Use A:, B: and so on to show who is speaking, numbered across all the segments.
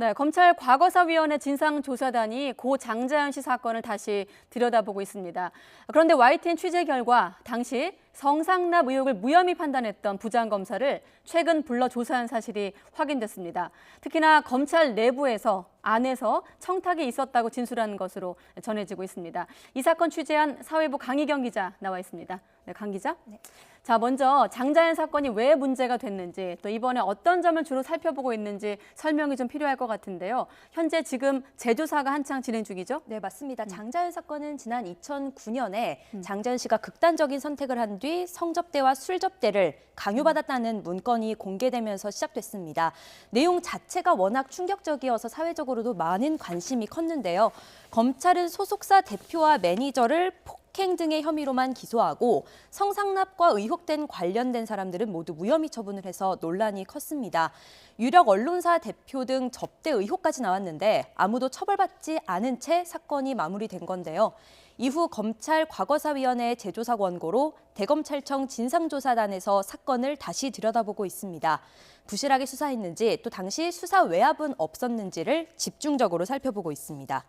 A: 네, 검찰 과거사위원회 진상조사단이 고 장자연 씨 사건을 다시 들여다보고 있습니다. 그런데 YTN 취재 결과 당시 성상납 의혹을 무혐의 판단했던 부장검사를 최근 불러 조사한 사실이 확인됐습니다. 특히나 검찰 내부에서 안에서 청탁이 있었다고 진술한 것으로 전해지고 있습니다. 이 사건 취재한 사회부 강희경 기자 나와 있습니다. 네, 강 기자. 네. 자, 먼저 장자연 사건이 왜 문제가 됐는지 또 이번에 어떤 점을 주로 살펴보고 있는지 설명이 좀 필요할 것 같은데요. 현재 지금 재조사가 한창 진행 중이죠?
B: 네, 맞습니다. 장자연 사건은 지난 2009년에 장자연 씨가 극단적인 선택을 한 뒤 성접대와 술접대를 강요받았다는 문건이 공개되면서 시작됐습니다. 내용 자체가 워낙 충격적이어서 사회적으로도 많은 관심이 컸는데요. 검찰은 소속사 대표와 매니저를 폭행 등의 혐의로만 기소하고 성상납과 의혹된 관련된 사람들은 모두 무혐의 처분을 해서 논란이 컸습니다. 유력 언론사 대표 등 접대 의혹까지 나왔는데 아무도 처벌받지 않은 채 사건이 마무리된 건데요. 이후 검찰 과거사위원회의 재조사 권고로 대검찰청 진상조사단에서 사건을 다시 들여다보고 있습니다. 부실하게 수사했는지 또 당시 수사 외압은 없었는지를 집중적으로 살펴보고 있습니다.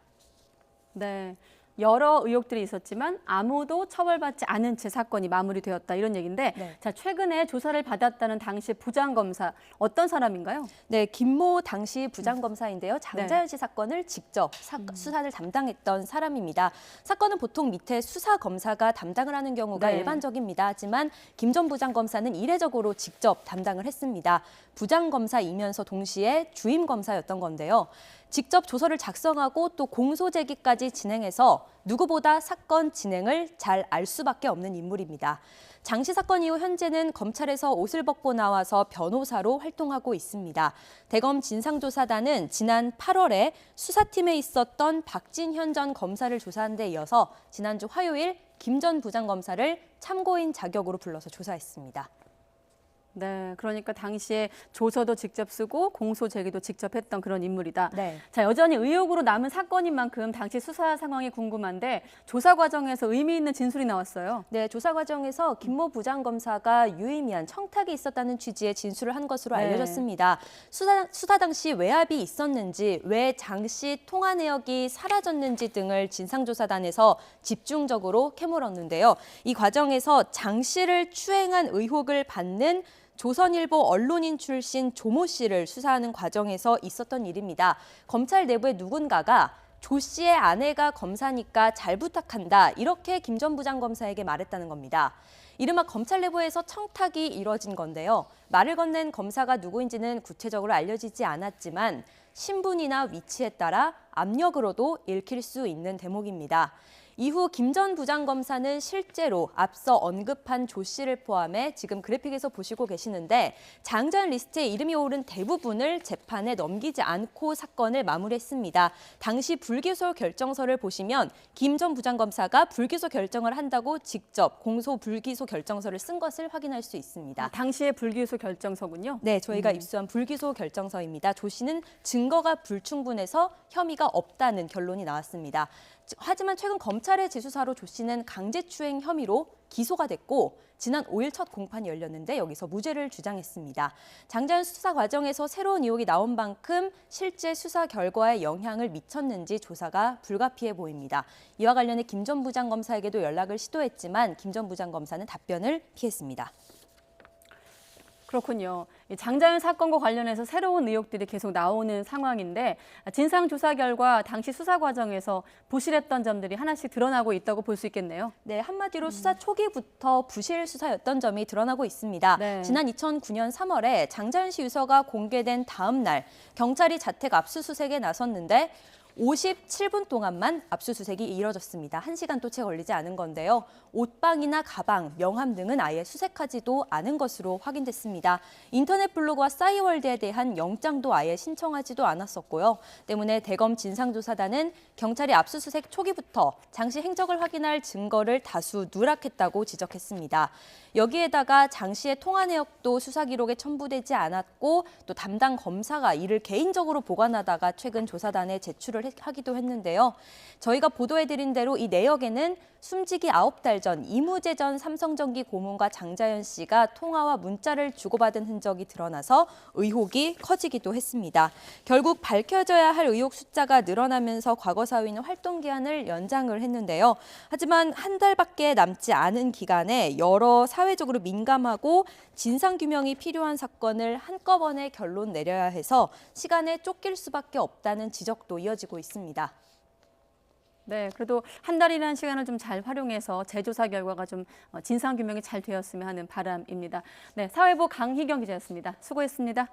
A: 네. 여러 의혹들이 있었지만 아무도 처벌받지 않은 채 사건이 마무리되었다 이런 얘기인데
B: 네.
A: 자, 최근에 조사를 받았다는 당시 부장검사 어떤 사람인가요?
B: 네, 김모 당시 부장검사인데요. 장자연
A: 네.
B: 씨 사건을 직접 수사를 담당했던 사람입니다. 사건은 보통 밑에 수사검사가 담당을 하는 경우가
A: 네.
B: 일반적입니다. 하지만 김 전 부장검사는 이례적으로 직접 담당을 했습니다. 부장검사이면서 동시에 주임검사였던 건데요. 직접 조서를 작성하고 또 공소 제기까지 진행해서 누구보다 사건 진행을 잘 알 수밖에 없는 인물입니다. 장 씨 사건 이후 현재는 검찰에서 옷을 벗고 나와서 변호사로 활동하고 있습니다. 대검 진상조사단은 지난 8월에 수사팀에 있었던 박진현 전 검사를 조사한 데 이어서 지난주 화요일 김 전 부장검사를 참고인 자격으로 불러서 조사했습니다.
A: 네, 그러니까 당시에 조서도 직접 쓰고 공소 제기도 직접 했던 그런 인물이다.
B: 네.
A: 자, 여전히 의혹으로 남은 사건인 만큼 당시 수사 상황이 궁금한데 조사 과정에서 의미 있는 진술이 나왔어요.
B: 네, 조사 과정에서 김모 부장검사가 유의미한 청탁이 있었다는 취지의 진술을 한 것으로
A: 네.
B: 알려졌습니다. 수사 당시 외압이 있었는지, 왜 장 씨 통화 내역이 사라졌는지 등을 진상조사단에서 집중적으로 캐물었는데요. 이 과정에서 장 씨를 추행한 의혹을 받는 조선일보 언론인 출신 조모 씨를 수사하는 과정에서 있었던 일입니다. 검찰 내부의 누군가가 조 씨의 아내가 검사니까 잘 부탁한다, 이렇게 김 전 부장검사에게 말했다는 겁니다. 이른바 검찰 내부에서 청탁이 이뤄진 건데요. 말을 건넨 검사가 누구인지는 구체적으로 알려지지 않았지만 신분이나 위치에 따라 압력으로도 읽힐 수 있는 대목입니다. 이후 김 전 부장검사는 실제로 앞서 언급한 조 씨를 포함해 지금 그래픽에서 보시고 계시는데 장자연 리스트에 이름이 오른 대부분을 재판에 넘기지 않고 사건을 마무리했습니다. 당시 불기소 결정서를 보시면 김 전 부장검사가 불기소 결정을 한다고 직접 공소 불기소 결정서를 쓴 것을 확인할 수 있습니다.
A: 당시의 불기소 결정서군요.
B: 네, 저희가 입수한 불기소 결정서입니다. 조 씨는 증거가 불충분해서 혐의가 없다는 결론이 나왔습니다. 하지만 최근 검찰의 재수사로 조 씨는 강제추행 혐의로 기소가 됐고 지난 5일 첫 공판이 열렸는데 여기서 무죄를 주장했습니다. 장자연 수사 과정에서 새로운 의혹이 나온 만큼 실제 수사 결과에 영향을 미쳤는지 조사가 불가피해 보입니다. 이와 관련해 김 전 부장검사에게도 연락을 시도했지만 김 전 부장검사는 답변을 피했습니다.
A: 그렇군요. 이 장자연 사건과 관련해서 새로운 의혹들이 계속 나오는 상황인데 진상조사 결과 당시 수사 과정에서 부실했던 점들이 하나씩 드러나고 있다고 볼 수 있겠네요.
B: 네, 한마디로 수사 초기부터 부실 수사였던 점이 드러나고 있습니다.
A: 네.
B: 지난 2009년 3월에 장자연 씨 유서가 공개된 다음 날 경찰이 자택 압수수색에 나섰는데 57분 동안만 압수수색이 이뤄졌습니다. 1시간도 채 걸리지 않은 건데요. 옷방이나 가방, 명함 등은 아예 수색하지도 않은 것으로 확인됐습니다. 인터넷 블로그와 싸이월드에 대한 영장도 아예 신청하지도 않았었고요. 때문에 대검 진상조사단은 경찰이 압수수색 초기부터 장 씨 행적을 확인할 증거를 다수 누락했다고 지적했습니다. 여기에다가 장 씨의 통화 내역도 수사 기록에 첨부되지 않았고 또 담당 검사가 이를 개인적으로 보관하다가 최근 조사단에 제출을 하기도 했는데요. 저희가 보도해드린 대로 이 내역에는 숨지기 9달 전 이무재 전 삼성전기 고문과 장자연 씨가 통화와 문자를 주고받은 흔적이 드러나서 의혹이 커지기도 했습니다. 결국 밝혀져야 할 의혹 숫자가 늘어나면서 과거사위는 활동 기한을 연장을 했는데요. 하지만 한 달밖에 남지 않은 기간에 여러 사회적으로 민감하고 진상규명이 필요한 사건을 한꺼번에 결론 내려야 해서 시간에 쫓길 수밖에 없다는 지적도 이어지고 있습니다.
A: 네, 그래도 한 달이라는 시간을 좀 잘 활용해서 재조사 결과가 좀 진상 규명이 잘 되었으면 하는 바람입니다. 네, 사회부 강희경 기자였습니다. 수고했습니다.